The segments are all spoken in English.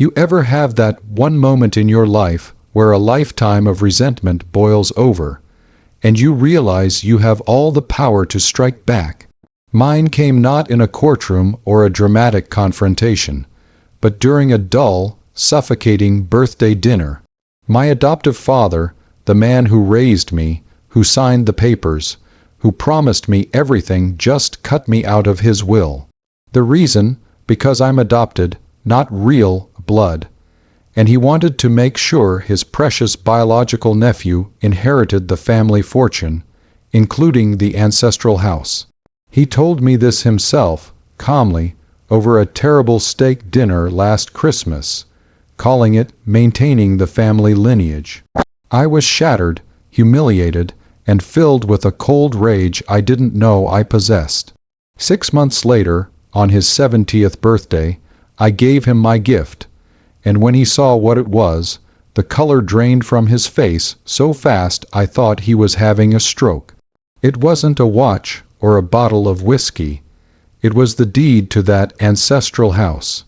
You ever have that one moment in your life where a lifetime of resentment boils over, and you realize you have all the power to strike back? Mine came not in a courtroom or a dramatic confrontation, but during a dull, suffocating birthday dinner. My adoptive father, the man who raised me, who signed the papers, who promised me everything, just cut me out of his will. The reason? Because I'm adopted, not real blood. And he wanted to make sure his precious biological nephew inherited the family fortune, including the ancestral house. He told me this himself, calmly, over a terrible steak dinner last Christmas, calling it maintaining the family lineage. I was shattered, humiliated, and filled with a cold rage I didn't know I possessed. 6 months later, on his 70th birthday, I gave him my gift, and when he saw what it was, the color drained from his face so fast I thought he was having a stroke. It wasn't a watch or a bottle of whiskey. It was the deed to that ancestral house.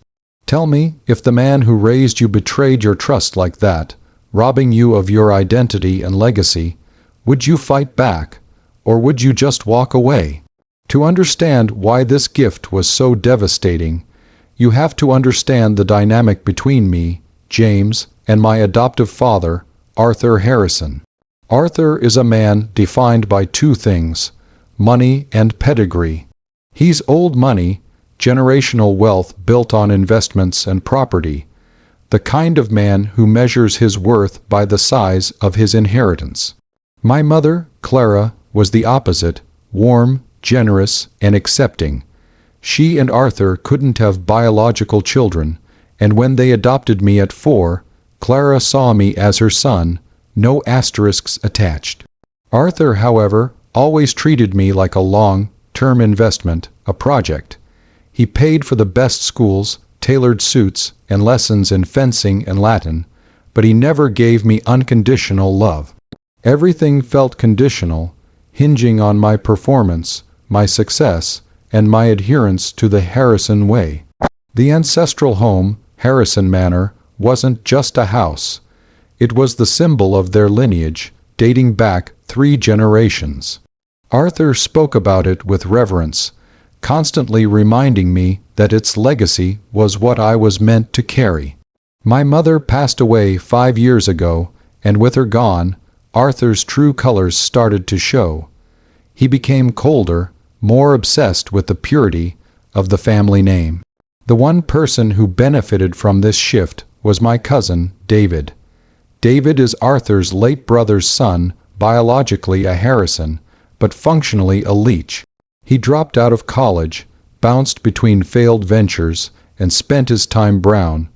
Tell me, if the man who raised you betrayed your trust like that, robbing you of your identity and legacy, would you fight back, or would you just walk away? To understand why this gift was so devastating, you have to understand the dynamic between me, James, and my adoptive father, Arthur Harrison. Arthur is a man defined by two things: money and pedigree. He's old money, generational wealth built on investments and property, the kind of man who measures his worth by the size of his inheritance. My mother, Clara, was the opposite, warm, generous, and accepting. She and Arthur couldn't have biological children, and when they adopted me at 4, Clara saw me as her son, no asterisks attached. Arthur, however, always treated me like a long-term investment, a project. He paid for the best schools, tailored suits, and lessons in fencing and Latin, but he never gave me unconditional love. Everything felt conditional, hinging on my performance, my success, and my adherence to the Harrison way. The ancestral home, Harrison Manor, wasn't just a house. It was the symbol of their lineage, dating back 3 generations. Arthur spoke about it with reverence, constantly reminding me that its legacy was what I was meant to carry. My mother passed away 5 years ago, and with her gone, Arthur's true colors started to show. He became colder, more obsessed with the purity of the family name. The one person who benefited from this shift was my cousin, David. David is Arthur's late brother's son, biologically a Harrison, but functionally a Leach. He dropped out of college, bounced between failed ventures, and spent his time brown,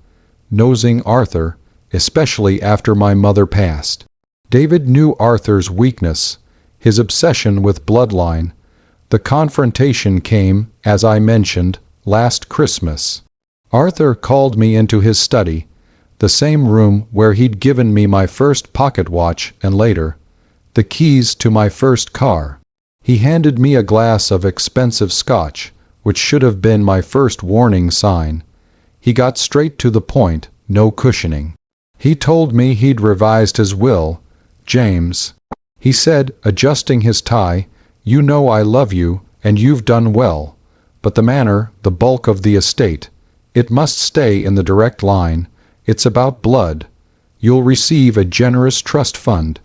nosing Arthur, especially after my mother passed. David knew Arthur's weakness, his obsession with bloodline. The confrontation came, as I mentioned, last Christmas. Arthur called me into his study, the same room where he'd given me my first pocket watch and later, the keys to my first car. He handed me a glass of expensive scotch, which should have been my first warning sign. He got straight to the point, no cushioning. He told me he'd revised his will. James, he said, adjusting his tie, "You know I love you, and you've done well. But the manor, the bulk of the estate, it must stay in the direct line. It's about blood. You'll receive a generous trust fund.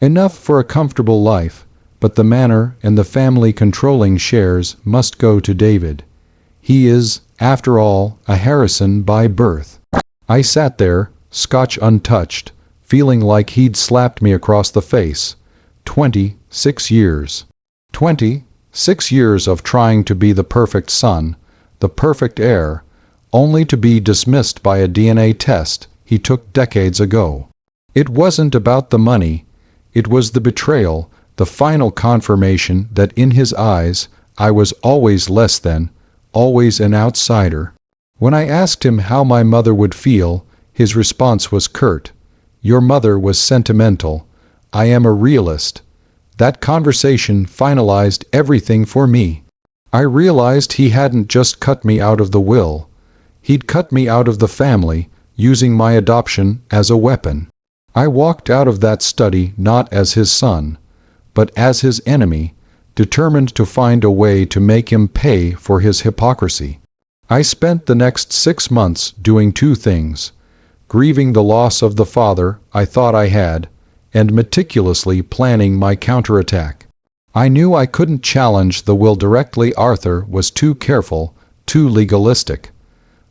Enough for a comfortable life, but the manor and the family controlling shares must go to David. He is, after all, a Harrison by birth." I sat there, scotch untouched, feeling like he'd slapped me across the face. 26 years. 26 years of trying to be the perfect son, the perfect heir, only to be dismissed by a DNA test he took decades ago. It wasn't about the money. It was the betrayal, the final confirmation that in his eyes I was always less than, always an outsider. When I asked him how my mother would feel, his response was curt. "Your mother was sentimental. I am a realist." That conversation finalized everything for me. I realized he hadn't just cut me out of the will. He'd cut me out of the family, using my adoption as a weapon. I walked out of that study not as his son, but as his enemy, determined to find a way to make him pay for his hypocrisy. I spent the next 6 months doing two things: grieving the loss of the father I thought I had, and meticulously planning my counterattack. I knew I couldn't challenge the will directly. Arthur was too careful, too legalistic.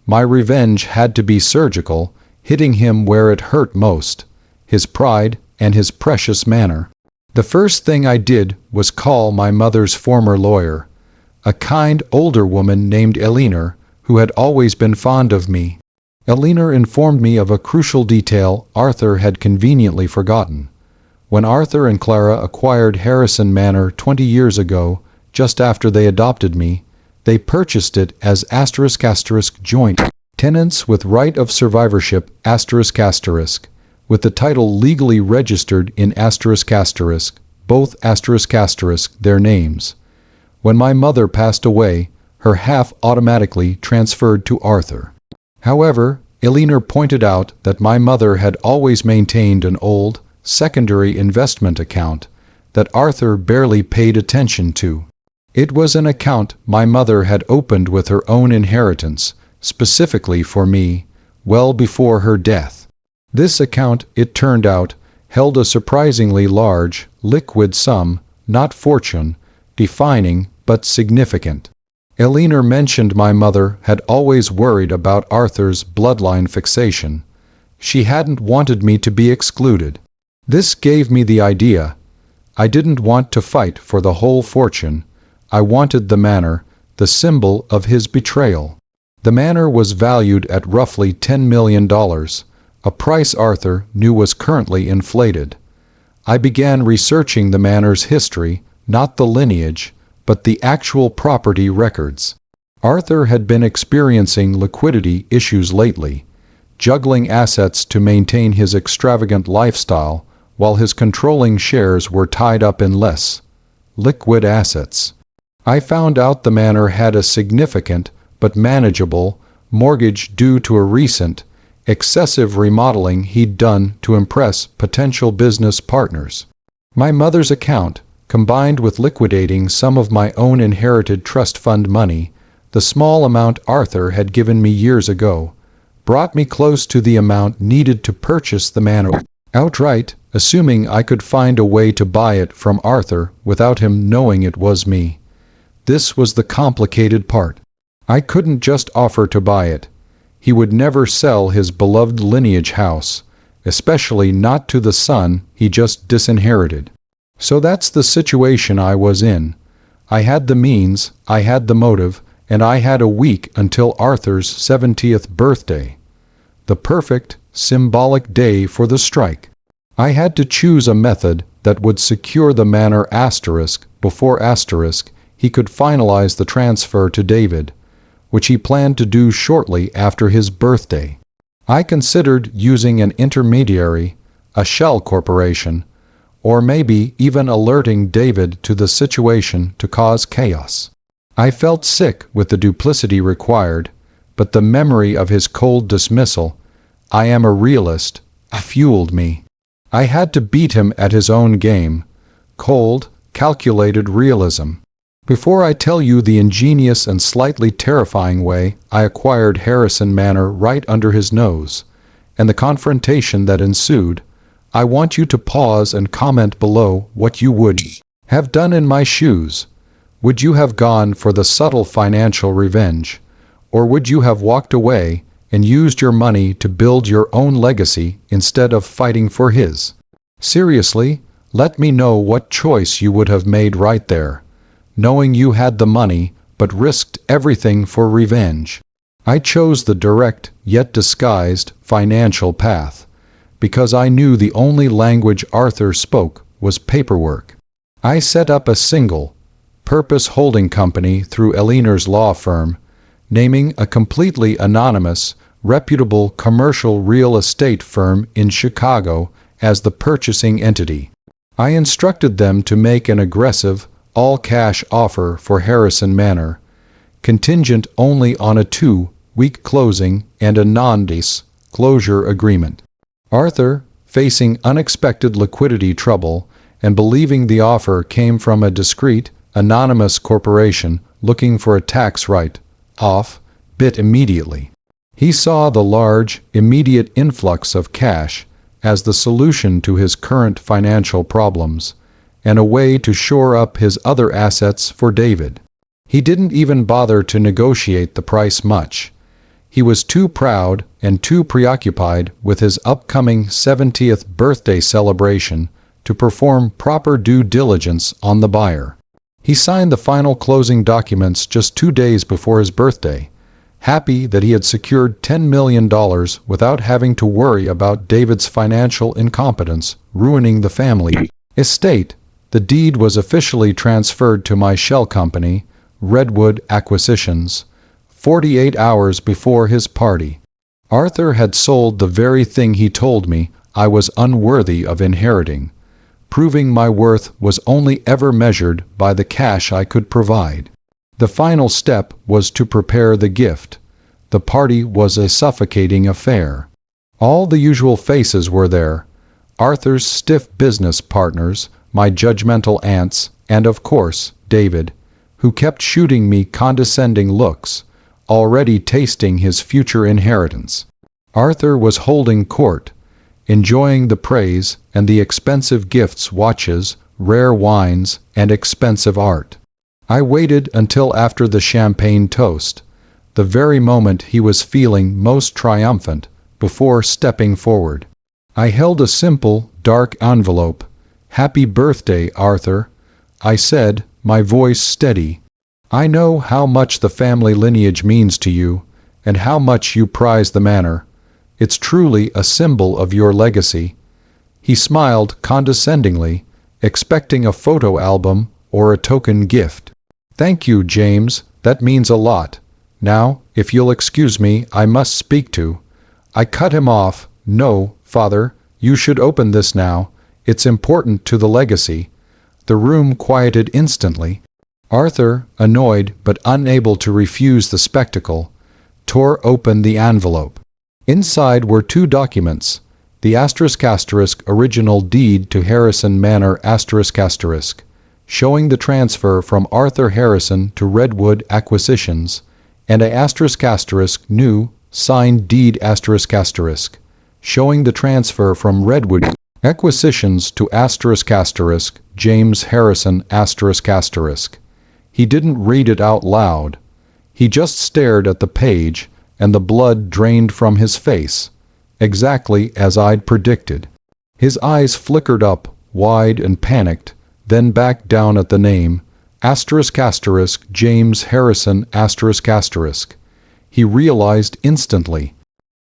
My revenge had to be surgical, hitting him where it hurt most: his pride and his precious manor. The first thing I did was call my mother's former lawyer, a kind older woman named Eleanor, who had always been fond of me. Eleanor informed me of a crucial detail Arthur had conveniently forgotten. When Arthur and Clara acquired Harrison Manor 20 years ago, just after they adopted me, they purchased it as *** joint tenants with right of survivorship ***, with the title legally registered in ***, both *** their names. When my mother passed away, her half automatically transferred to Arthur. However, Eleanor pointed out that my mother had always maintained an old, secondary investment account that Arthur barely paid attention to. It was an account my mother had opened with her own inheritance, specifically for me, well before her death. This account, it turned out, held a surprisingly large, liquid sum, not fortune, defining but significant. Eleanor mentioned my mother had always worried about Arthur's bloodline fixation. She hadn't wanted me to be excluded. This gave me the idea. I didn't want to fight for the whole fortune. I wanted the manor, the symbol of his betrayal. The manor was valued at roughly $10 million, a price Arthur knew was currently inflated. I began researching the manor's history, not the lineage, but the actual property records. Arthur had been experiencing liquidity issues lately, juggling assets to maintain his extravagant lifestyle, while his controlling shares were tied up in less liquid assets. I found out the manor had a significant, but manageable, mortgage due to a recent, excessive remodeling he'd done to impress potential business partners. My mother's account, combined with liquidating some of my own inherited trust fund money, the small amount Arthur had given me years ago, brought me close to the amount needed to purchase the manor outright, assuming I could find a way to buy it from Arthur without him knowing it was me. This was the complicated part. I couldn't just offer to buy it. He would never sell his beloved lineage house, especially not to the son he just disinherited. So that's the situation I was in. I had the means, I had the motive, and I had a week until Arthur's 70th birthday. The perfect, symbolic day for the strike. I had to choose a method that would secure the manor before he could finalize the transfer to David, which he planned to do shortly after his birthday. I considered using an intermediary, a shell corporation, or maybe even alerting David to the situation to cause chaos. I felt sick with the duplicity required, but the memory of his cold dismissal, "I am a realist," fueled me. I had to beat him at his own game, cold, calculated realism. Before I tell you the ingenious and slightly terrifying way I acquired Harrison Manor right under his nose, and the confrontation that ensued, I want you to pause and comment below what you would have done in my shoes. Would you have gone for the subtle financial revenge, or would you have walked away and used your money to build your own legacy instead of fighting for his? Seriously, let me know what choice you would have made right there, knowing you had the money but risked everything for revenge. I chose the direct, yet disguised, financial path, because I knew the only language Arthur spoke was paperwork. I set up a single-purpose holding company through Eleanor's law firm, naming a completely anonymous, reputable commercial real estate firm in Chicago as the purchasing entity. I instructed them to make an aggressive, all-cash offer for Harrison Manor, contingent only on a 2-week closing and a non-dis closure agreement. Arthur, facing unexpected liquidity trouble and believing the offer came from a discreet, anonymous corporation looking for a tax write-off, bit immediately. He saw the large, immediate influx of cash as the solution to his current financial problems, and a way to shore up his other assets for David. He didn't even bother to negotiate the price much. He was too proud and too preoccupied with his upcoming 70th birthday celebration to perform proper due diligence on the buyer. He signed the final closing documents just 2 days before his birthday, happy that he had secured $10 million without having to worry about David's financial incompetence ruining the family estate. The deed was officially transferred to my shell company, Redwood Acquisitions, 48 hours before his party. Arthur had sold the very thing he told me I was unworthy of inheriting, proving my worth was only ever measured by the cash I could provide. The final step was to prepare the gift. The party was a suffocating affair. All the usual faces were there: Arthur's stiff business partners, my judgmental aunts, and of course, David, who kept shooting me condescending looks, already tasting his future inheritance. Arthur was holding court, enjoying the praise and the expensive gifts, watches, rare wines, and expensive art. I waited until after the champagne toast, the very moment he was feeling most triumphant, before stepping forward. I held a simple, dark envelope. "Happy birthday, Arthur," I said, my voice steady. "I know how much the family lineage means to you, and how much you prize the manor. It's truly a symbol of your legacy." He smiled condescendingly, expecting a photo album or a token gift. "Thank you, James, that means a lot. Now, if you'll excuse me, I must speak to—" I cut him off. "No, Father, you should open this now. It's important to the legacy." The room quieted instantly. Arthur, annoyed but unable to refuse the spectacle, tore open the envelope. Inside were 2 documents: the ** original deed to Harrison Manor **, showing the transfer from Arthur Harrison to Redwood Acquisitions, and a ** new, signed deed **, showing the transfer from Redwood Acquisitions to ** James Harrison **. He didn't read it out loud. He just stared at the page, and the blood drained from his face, exactly as I'd predicted. His eyes flickered up, wide and panicked, then back down at the name, ** James Harrison **. He realized instantly.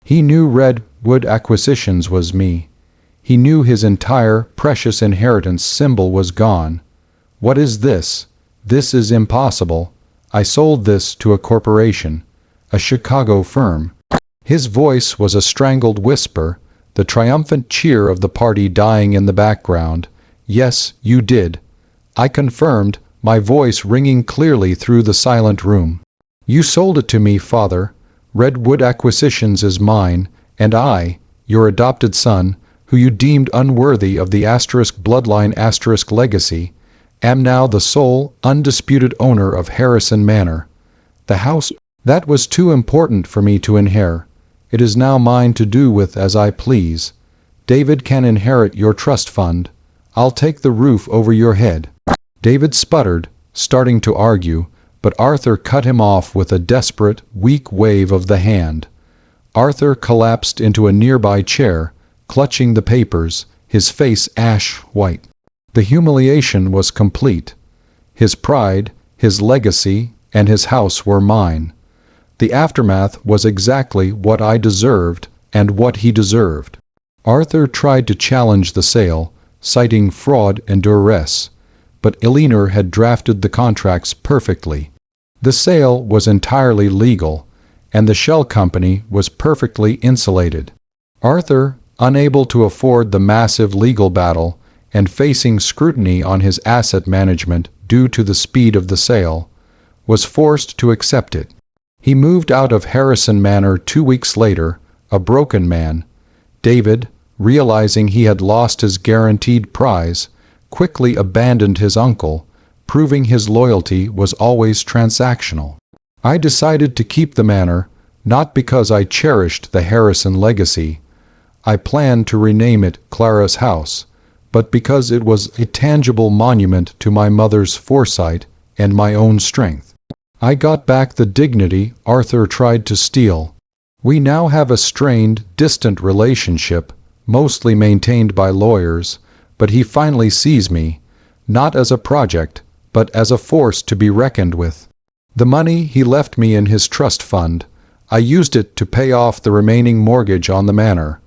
He knew Redwood Acquisitions was me. He knew his entire precious inheritance symbol was gone. "What is this? This is impossible. I sold this to a corporation, a Chicago firm." His voice was a strangled whisper, the triumphant cheer of the party dying in the background. "Yes, you did," I confirmed, my voice ringing clearly through the silent room. "You sold it to me, Father. Redwood Acquisitions is mine, and I, your adopted son, who you deemed unworthy of the bloodline legacy, am now the sole, undisputed owner of Harrison Manor. The house that was too important for me to inherit. It is now mine to do with as I please. David can inherit your trust fund. I'll take the roof over your head." David sputtered, starting to argue, but Arthur cut him off with a desperate, weak wave of the hand. Arthur collapsed into a nearby chair, clutching the papers, his face ash-white. The humiliation was complete. His pride, his legacy, and his house were mine. The aftermath was exactly what I deserved and what he deserved. Arthur tried to challenge the sale, citing fraud and duress, but Eleanor had drafted the contracts perfectly. The sale was entirely legal, and the shell company was perfectly insulated. Arthur, unable to afford the massive legal battle and facing scrutiny on his asset management due to the speed of the sale, was forced to accept it. He moved out of Harrison Manor 2 weeks later, a broken man. David, realizing he had lost his guaranteed prize, quickly abandoned his uncle, proving his loyalty was always transactional. I decided to keep the manor, not because I cherished the Harrison legacy. I planned to rename it Clara's House, but because it was a tangible monument to my mother's foresight and my own strength. I got back the dignity Arthur tried to steal. We now have a strained, distant relationship, mostly maintained by lawyers, but he finally sees me, not as a project, but as a force to be reckoned with. The money he left me in his trust fund, I used it to pay off the remaining mortgage on the manor.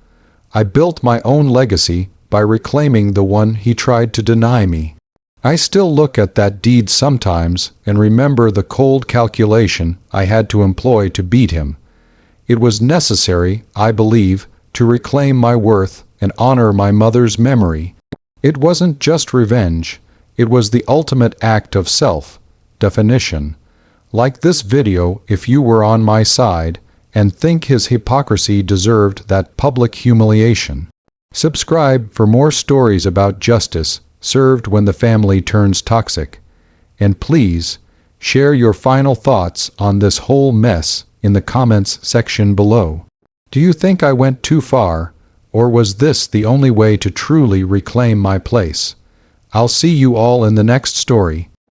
I built my own legacy by reclaiming the one he tried to deny me. I still look at that deed sometimes and remember the cold calculation I had to employ to beat him. It was necessary, I believe, to reclaim my worth and honor my mother's memory. It wasn't just revenge, it was the ultimate act of self-definition. Like this video, if you were on my side and think his hypocrisy deserved that public humiliation. Subscribe for more stories about justice served when the family turns toxic. And please, share your final thoughts on this whole mess in the comments section below. Do you think I went too far, or was this the only way to truly reclaim my place? I'll see you all in the next story.